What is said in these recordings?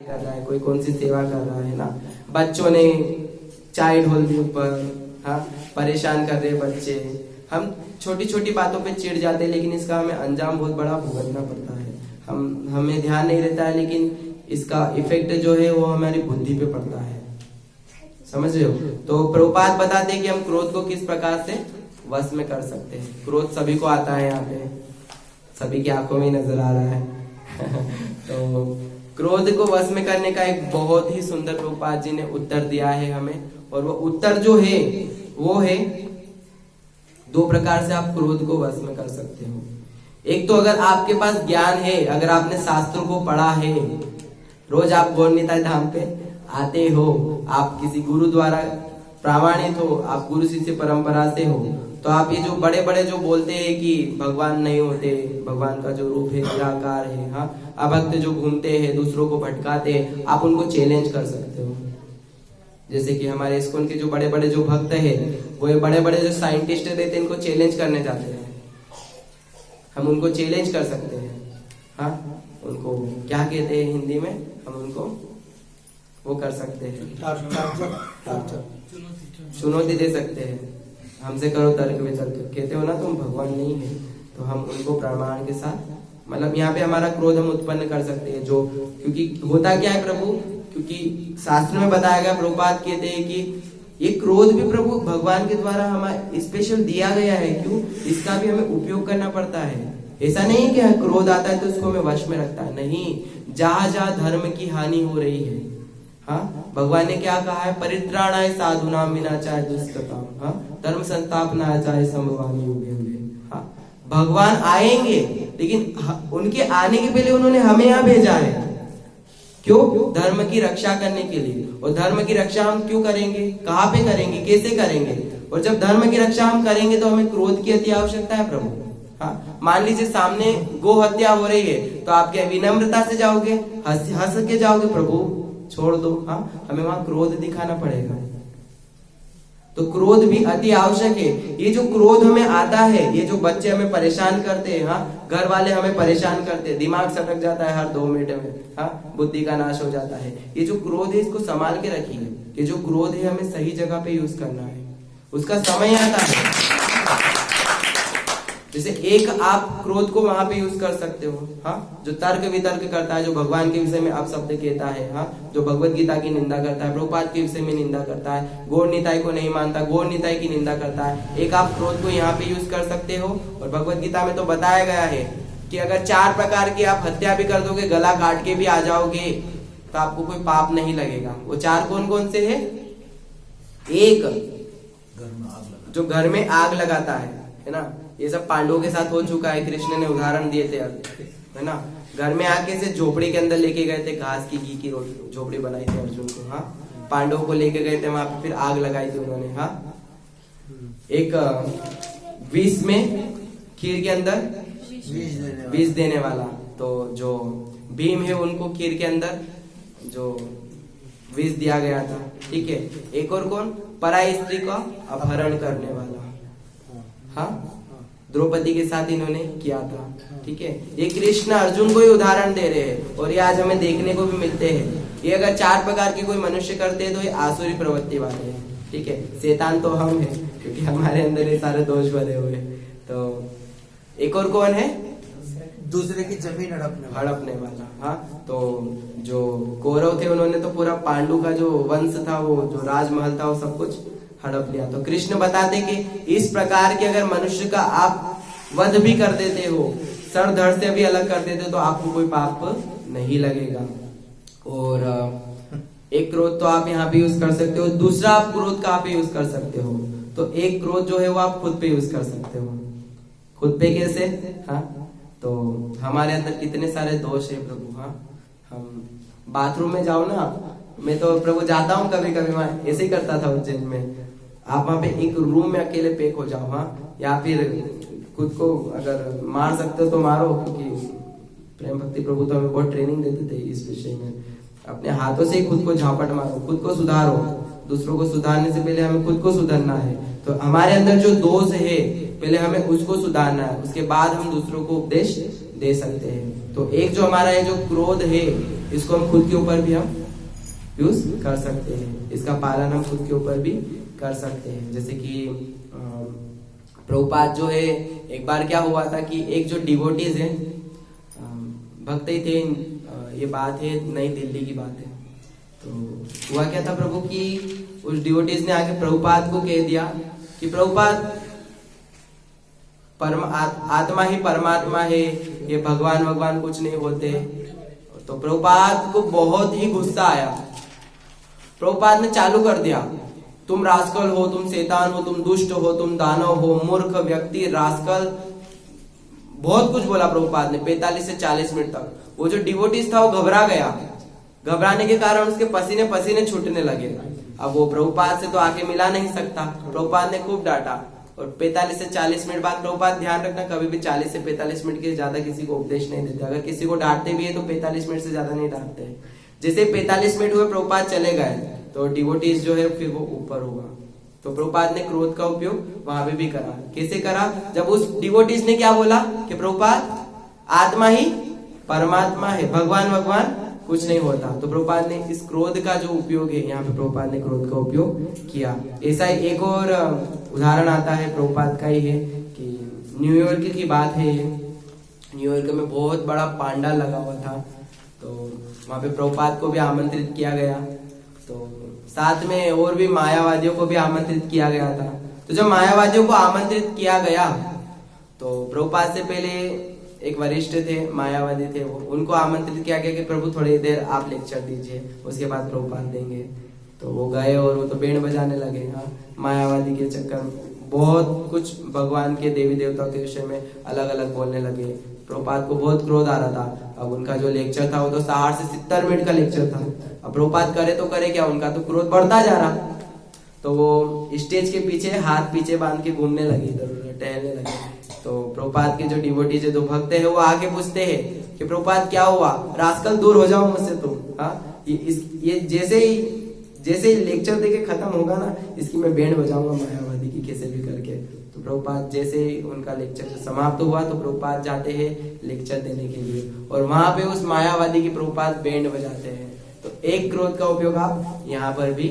कर रहा है, कोई कौन सी सेवा कर रहा है ना। बच्चों ने चाय ढोल दी ऊपर, हाँ, परेशान कर रहे बच्चे। हम छोटी छोटी बातों पे चिढ़ जाते हैं, लेकिन इसका हमें अंजाम बहुत बड़ा भुगतना पड़ता है। हमें ध्यान नहीं रहता है, लेकिन इसका इफेक्ट जो है वो हमारी बुद्धि पे पड़ता है। समझ रहे हो? तो प्रभुपाद बताते हैं कि हम क्रोध को किस प्रकार से वश में कर सकते हैं। क्रोध सभी को आता है, यहाँ पे सभी की आंखों में नजर आ रहा है। तो क्रोध को वश में करने का एक बहुत ही सुंदर प्रभुपाद जी ने उत्तर दिया है हमें। और वो उत्तर जो है वो है, दो प्रकार से आप क्रोध को वश में कर सकते हो। एक तो अगर आपके पास ज्ञान है, अगर आपने शास्त्रों को पढ़ा है, रोज आप गौर निताई धाम पे आते हो, आप किसी गुरु द्वारा प्रामाणित हो, आप गुरु शिष्य परंपरा से हो, तो आप ये जो बड़े बड़े जो बोलते हैं कि भगवान नहीं होते, भगवान का जो रूप है निराकार है, हाँ, अभक्त जो घूमते हैं, दूसरों को भटकाते हैं, आप उनको चैलेंज कर सकते हो। जैसे कि हमारे इस्कॉन के जो बड़े बड़े जो भक्त है, वो ये बड़े बड़े जो साइंटिस्ट रहते हैं, इनको चैलेंज करने जाते हैं। हम उनको चैलेंज कर सकते हैं, हाँ, उनको क्या कहते हैं हिंदी में, हम उनको वो कर सकते हैं, चुनौती दे सकते हैं। हमसे करो तर्क वितर्क, कहते हो ना तुम भगवान नहीं है, तो हम उनको प्रमाण के साथ, मतलब यहाँ पे हमारा क्रोध हम उत्पन्न कर सकते हैं। जो क्योंकि होता क्या है प्रभु, क्योंकि शास्त्र में बताया गया, प्रभुपाद कहते हैं कि ये क्रोध भी प्रभु भगवान के द्वारा हमें स्पेशल दिया गया है। क्यों? इसका भी हमें उपयोग करना पड़ता है। ऐसा नहीं कि क्रोध आता है तो उसको हमें वश में रखता है, नहीं। जहां जहां धर्म की हानि हो रही है, हाँ, भगवान ने क्या कहा है, परित्राणाय साधुनाम विनाशाय दुष्कृताम, हाँ, धर्म संस्थापनाय चाहे संभवामि युगे युगे। हाँ, भगवान आएंगे, लेकिन उनके आने के पहले उन्होंने हमें यहाँ भेजा है। क्यों? धर्म की रक्षा करने के लिए। और धर्म की रक्षा हम क्यों करेंगे, कहाँ पे करेंगे, कैसे करेंगे? और जब धर्म की रक्षा हम करेंगे तो हमें क्रोध की अति आवश्यकता है प्रभु। हाँ, मान लीजिए सामने गो हत्या हो रही है, तो आप क्या विनम्रता से जाओगे, हंस के जाओगे, प्रभु छोड़ दो? हाँ, हमें वहां क्रोध दिखाना पड़ेगा। तो क्रोध भी अति आवश्यक है। ये जो क्रोध हमें आता है, ये जो बच्चे हमें परेशान करते हैं, हाँ, घर वाले हमें परेशान करते हैं, दिमाग सटक जाता है हर 2 मिनट में, हाँ, बुद्धि का नाश हो जाता है। ये जो क्रोध है, इसको संभाल के रखिए। ये जो क्रोध है हमें सही जगह पे यूज करना है, उसका समय आता है। जैसे एक आप क्रोध को वहां पे यूज कर सकते हो, हाँ, जो तर्क वितर्क करता है, जो भगवान के विषय में अपशब्द कहता है, हाँ, जो भगवत गीता की निंदा करता है, प्रभुपाद के विषय में निंदा करता है, गौर निताई को नहीं मानता, गौर निताई की निंदा करता है, एक आप क्रोध को यहाँ पे यूज कर सकते हो। और भगवत गीता में तो बताया गया है कि अगर 4 प्रकार की आप हत्या भी कर दोगे, गला काट के भी आ जाओगे, तो आपको कोई पाप नहीं लगेगा। वो 4 कौन कौन से है? एक जो घर में आग लगाता है ना, ये सब पांडवों के साथ हो चुका है, कृष्ण ने उदाहरण दिए थे, है ना। घर में आके से झोपड़ी के अंदर लेके गए थे, घास की घी की रोटी झोपड़ी बनाई थी अर्जुन को, हाँ, पांडवों को लेके गए थे वहां पे, फिर आग लगाई थी उन्होंने, हाँ। एक विष में, खीर के अंदर विष देने वाला, तो जो भीम है उनको खीर के अंदर जो विष दिया गया था, ठीक है। एक और कौन? पराई स्त्री का अपहरण करने वाला, हाँ, द्रौपदी के साथ इन्होंने किया था, ठीक है। ये कृष्ण अर्जुन को ही उदाहरण दे रहे हैं, और ये आज हमें देखने को भी मिलते हैं। ये अगर 4 प्रकार के कोई मनुष्य करते हैं तो ये आसुरी प्रवृत्ति वाले हैं, ठीक है। शैतान तो हम हैं, क्योंकि हमारे अंदर ये सारे दोष भरे हुए। तो एक और कौन है? दूसरे की जमीन हड़पने वाला, हाँ। तो जो कौरव थे उन्होंने तो पूरा पांडु का जो वंश था, वो जो राजमहल था, वो सब कुछ हड़प लिया। तो कृष्ण बताते कि इस प्रकार के अगर मनुष्य का आप वध भी कर देते हो, सर धड़ से भी अलग कर देते हो, तो आपको कोई पाप नहीं लगेगा। और एक क्रोध तो आप यहाँ पे यूज कर सकते हो, दूसरा आप क्रोध कहाँ पे यूज कर सकते हो? तो एक क्रोध जो है वो आप खुद पे यूज कर सकते हो। खुद पे कैसे? हाँ, तो हमारे अंदर कितने सारे दोष है प्रभु, हाँ। हम बाथरूम में जाओ ना, मैं तो प्रभु जाता हूँ कभी कभी, मैं ऐसे ही करता था उज्जैन में। आप वहां पे एक रूम में अकेले पैक हो जाओ, हाँ, या फिर खुद को अगर मार सकते हो तो मारो, क्योंकि प्रेम भक्ति प्रभु तो हमें बहुत ट्रेनिंग देते थे इस विषय में। अपने हाथों से ही खुद को झापट मारो, खुद को सुधारो। दूसरों को सुधारने से पहले हमें खुद को सुधारना है। तो हमारे अंदर जो दोष है, पहले हमें उसको सुधारना है, उसके बाद हम दूसरों को उपदेश दे सकते हैं। तो एक जो हमारा ये जो क्रोध है, इसको हम खुद के ऊपर भी हम यूज कर सकते हैं, इसका पालन हम खुद के ऊपर भी कर सकते हैं। जैसे कि प्रभुपाद जो है, एक बार क्या हुआ था कि एक जो डिवोटीज है, भक्त ही थे, ये बात है नई दिल्ली की बात है। तो हुआ क्या था प्रभु की उस डिवोटीज ने आके प्रभुपाद को कह दिया कि प्रभुपाद आत्मा ही परमात्मा है, ये भगवान कुछ नहीं होते। तो प्रभुपाद को बहुत ही गुस्सा आया। प्रभुपाद ने चालू कर दिया, तुम रास्कल हो, तुम शैतान हो, तुम दुष्ट हो, तुम दानव हो, मूर्ख व्यक्ति, रास्कल, बहुत कुछ बोला प्रभुपाद ने 45 से 40 मिनट तक। वो जो डिवोटीज था वो घबरा गया, घबराने के कारण उसके पसीने पसीने छूटने लगे। अब वो प्रभुपाद से तो आके मिला नहीं सकता, प्रभुपाद ने खूब डांटा। और 45 से 40 मिनट बाद, प्रभुपाद ध्यान रखना कभी भी 40 से 45 मिनट के ज्यादा किसी को उपदेश नहीं देते। अगर किसी को डांटते भी है तो 45 मिनट से ज्यादा नहीं डांटते। जैसे 45 मिनट हुए प्रभुपाद चले गए तो डिवोटीज जो है फिर वो ऊपर हुआ। तो प्रभुपाद ने क्रोध का उपयोग वहां पे भी करा। कैसे करा? जब उस डिवोटीज ने क्या बोला कि प्रभुपाद आत्मा ही परमात्मा है, भगवान कुछ नहीं होता। तो प्रभुपाद ने इस क्रोध का जो उपयोग है, यहाँ पे प्रभुपाद ने क्रोध का उपयोग किया। ऐसा एक और उदाहरण आता है प्रभुपाद का ही है कि न्यूयॉर्क की बात है। न्यूयॉर्क में बहुत बड़ा पांडाल लगा हुआ था, तो वहां पे प्रभुपाद को भी आमंत्रित किया गया। तो साथ में और भी मायावादियों को भी आमंत्रित किया गया था। तो जब मायावादियों को आमंत्रित किया गया तो प्रभुपाद से पहले एक वरिष्ठ थे, मायावादी थे, वो उनको आमंत्रित किया गया कि प्रभु थोड़ी देर आप लेक्चर दीजिए, उसके बाद प्रभुपाद देंगे। तो वो गए और वो तो बैंड बजाने लगे। हाँ, मायावादी के चक्कर में बहुत कुछ भगवान के देवी देवताओं के विषय में अलग अलग बोलने लगे। प्रभुपाद को बहुत क्रोध आ रहा था। अब उनका जो लेक्चर था वो तो 60 से 70 मिनट का लेक्चर था। अब प्रभुपाद करे तो करे क्या, उनका तो क्रोध बढ़ता जा रहा। तो वो स्टेज के पीछे हाथ पीछे बांध के घूमने लगे, इधर टहलने लगे। तो प्रभुपाद के जो डिवोटी जो भक्त है वो आके पूछते हैं कि प्रभुपाद क्या हुआ, रास्कल दूर हो जाओ मुझसे तुम। हाँ, ये जैसे ही लेक्चर देके खत्म होगा ना, इसकी मैं बैंड बजाऊंगा मायावादी की कैसे भी करके। तो प्रभुपाद जैसे ही उनका लेक्चर समाप्त हुआ तो प्रभुपाद जाते हैं लेक्चर देने के लिए, और वहां पे उस मायावादी की प्रभुपाद बैंड बजाते हैं। तो एक क्रोध का उपयोग आप यहाँ पर भी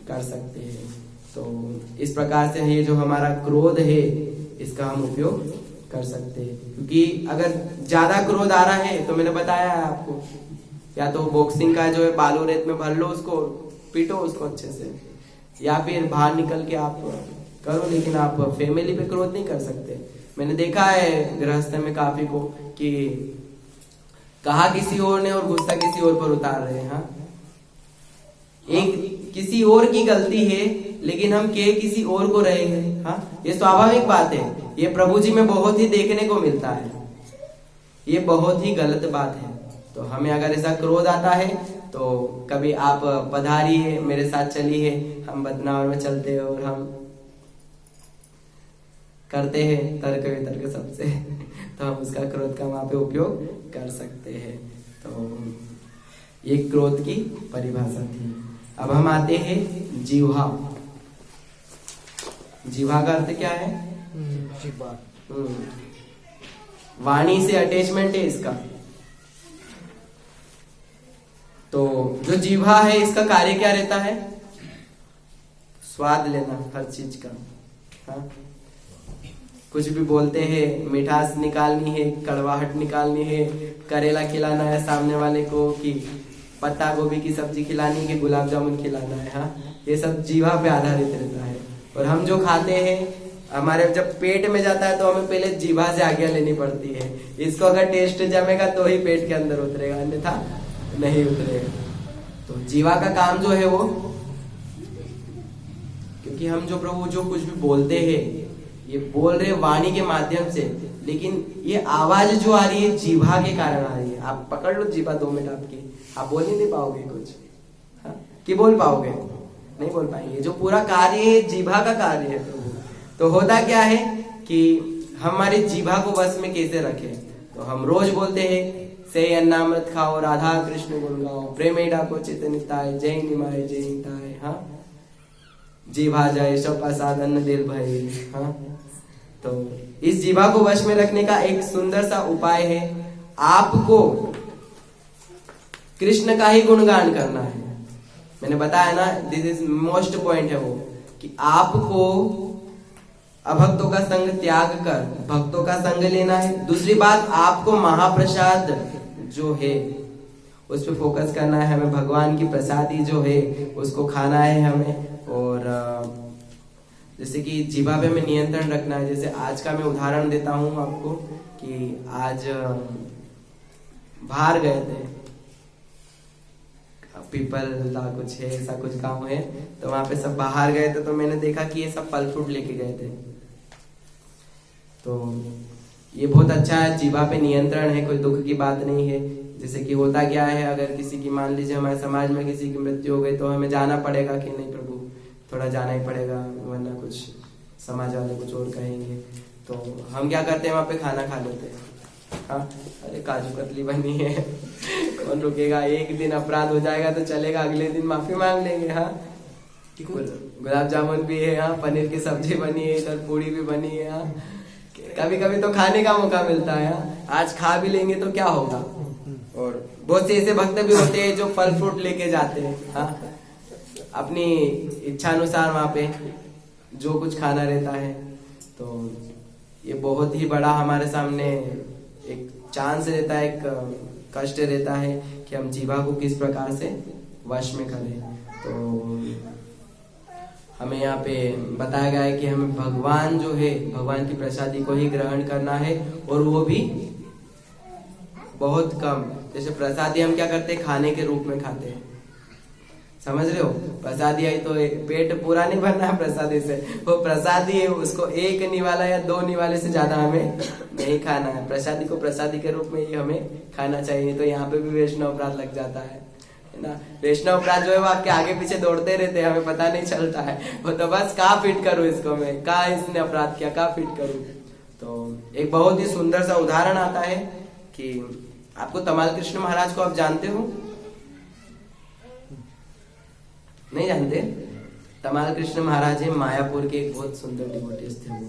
कर सकते हैं। तो इस प्रकार से ये जो हमारा क्रोध है इसका हम उपयोग कर सकते हैं। क्योंकि अगर ज्यादा क्रोध आ रहा है तो मैंने बताया है आपको, या तो बॉक्सिंग का जो है बालू रेत में भर लो, उसको पीटो उसको अच्छे से, या फिर बाहर निकल के आप करो, लेकिन आप फैमिली पे क्रोध नहीं कर सकते। मैंने देखा है गृहस्थ में काफी को कि कहा किसी और ने और गुस्सा किसी और पर उतार रहे हैं। हाँ, एक किसी और की गलती है लेकिन हम कह किसी और को रहे हैं। हाँ, ये स्वाभाविक बात है, ये प्रभु जी में बहुत ही देखने को मिलता है, ये बहुत ही गलत बात है। तो हमें अगर ऐसा क्रोध आता है तो कभी आप पधारिए, मेरे साथ चलिए, हम बदनावर में चलते हैं और हम करते हैं तर्क वितर्क सबसे तो हम उसका क्रोध का वहां पे उपयोग कर सकते हैं। तो ये क्रोध की परिभाषा थी। अब हम आते हैं जीवा। जीवा का अर्थ क्या है? जीवा, वाणी से अटैचमेंट है इसका। तो जो जीवा है इसका कार्य क्या रहता है? स्वाद लेना हर चीज का। हाँ? कुछ भी बोलते हैं, मिठास निकालनी है, कड़वाहट निकालनी है, करेला खिलाना है सामने वाले को, कि पत्ता गोभी की सब्जी खिलानी है, कि गुलाब जामुन खिलाना है। हाँ, ये सब जीवा पे आधारित रहता है। और हम जो खाते हैं, हमारे जब पेट में जाता है तो हमें पहले जीवा से आज्ञा लेनी पड़ती है। इसको अगर टेस्ट जमेगा तो ही पेट के अंदर उतरेगा, अन्यथा नहीं उतरेगा। तो जीवा का काम जो है वो, क्योंकि हम जो प्रभु जो कुछ भी बोलते हैं ये बोल रहे वाणी के माध्यम से, लेकिन ये आवाज जो आ रही है जीवा के कारण आ रही है। आप पकड़ लो जीवा 2 मिनट आपकी, आप बोल ही नहीं पाओगे कुछ। हाँ? कि बोल पाओगे? नहीं बोल पाएंगे। जो पूरा कार्य है जीवा का कार्य है प्रभु। तो होता क्या है कि हमारे जीवा को वश में कैसे रखें? तो हम रोज बोलते हैं, से अन्नामृत खाओ, राधा कृष्ण गुण गाओ, प्रेम डाको चित निताय, जय निमाय जय निताय। हाँ, जीवा जय सपसादन दिल भय। हाँ, तो इस जीवा को वश में रखने का एक सुंदर सा उपाय है। आपको कृष्ण का ही गुणगान करना है। मैंने बताया ना, दिस इज मोस्ट पॉइंट है वो, कि आपको अभक्तों का संग त्याग कर भक्तों का संग लेना है। दूसरी बात, आपको महाप्रसाद जो है उस पर फोकस करना है, हमें भगवान की प्रसादी जो है उसको खाना है हमें। और जैसे कि जीवा पे में नियंत्रण रखना है। जैसे आज का मैं उदाहरण देता हूँ आपको कि आज बाहर गए थे, पीपल का कुछ है, ऐसा कुछ गाँव है, तो वहां पे सब बाहर गए थे, तो मैंने देखा कि ये सब फल फ्रूट लेके गए थे। तो ये बहुत अच्छा है, जीवा पे नियंत्रण है, कोई दुख की बात नहीं है। जैसे कि होता क्या है, अगर किसी की, मान लीजिए हमारे समाज में किसी की मृत्यु हो गई, तो हमें जाना पड़ेगा कि नहीं प्रभु, थोड़ा जाना ही पड़ेगा, वरना कुछ समाज वाले कुछ और कहेंगे। तो हम क्या करते हैं, वहां पे खाना खा लेते हैं। हाँ, अरे काजू कतली बनी है, कौन रुकेगा, एक दिन अपराध हो जाएगा तो चलेगा, अगले दिन माफी मांग लेंगे। हाँ, गुलाब जामुन भी है, हाँ, पनीर की सब्जी बनी है, इधर पूरी भी बनी है। हाँ, कभी कभी तो खाने का मौका मिलता है। हाँ, आज खा भी लेंगे तो क्या होगा। और बहुत से ऐसे भक्त भी होते हैं जो फल फ्रूट लेके जाते हैं। हाँ, अपनी इच्छा अनुसार वहां पे जो कुछ खाना रहता है। तो ये बहुत ही बड़ा हमारे सामने एक चांस रहता है, एक कष्ट रहता है कि हम जीवा को किस प्रकार से वश में करें। तो हमें यहाँ पे बताया गया है कि हमें भगवान जो है, भगवान की प्रसादी को ही ग्रहण करना है, और वो भी बहुत कम। जैसे प्रसादी हम क्या करते हैं, खाने के रूप में खाते हैं, समझ रहे हो। प्रसादी आई तो पेट पूरा नहीं भरना है प्रसादी से, वो प्रसादी है, उसको एक निवाला या दो निवाले से ज्यादा हमें नहीं खाना है। प्रसादी को प्रसादी के रूप में ही हमें खाना चाहिए। तो यहाँ पे भी वैष्णव अपराध लग जाता है ना। वैष्णव अपराध जो है वो आपके आगे पीछे दौड़ते रहते हैं, हमें पता नहीं चलता है। वो तो बस कहाँ फिट करूँ इसको, मैं कहाँ इसने अपराध किया, कहाँ फिट करूँ। तो एक बहुत ही सुंदर सा उदाहरण आता है कि आपको तमाल कृष्ण महाराज को आप जानते हो, नहीं जानते? तमाल कृष्ण महाराज है, मायापुर के एक बहुत सुंदर डिवोटीज थे। वो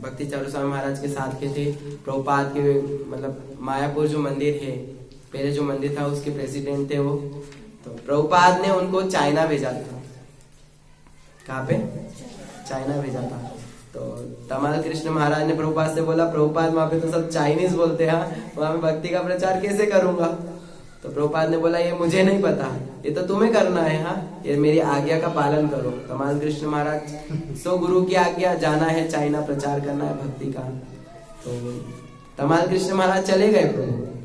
भक्ति चारू स्वामी महाराज के साथ के थे। प्रभुपाद के, मतलब मायापुर जो मंदिर है, पहले जो मंदिर था उसके प्रेसिडेंट थे वो। तो प्रभुपाद ने उनको चाइना भेजा था। कहाँ पे? चाइना भेजा था। तो तमाल कृष्ण महाराज ने प्रभुपाद से बोला, प्रभुपाद वहां पे तो सब चाइनीज बोलते हैं, वहां में भक्ति का प्रचार कैसे करूंगा। तो प्रभुपाद ने बोला, ये मुझे नहीं पता, ये तो तुम्हें करना है। हाँ, ये मेरी आज्ञा का पालन करो। तमाल कृष्ण महाराज सो गुरु की आज्ञा, जाना है चाइना, प्रचार करना है भक्ति का। तो तमाल कृष्ण महाराज चले गए प्रभु।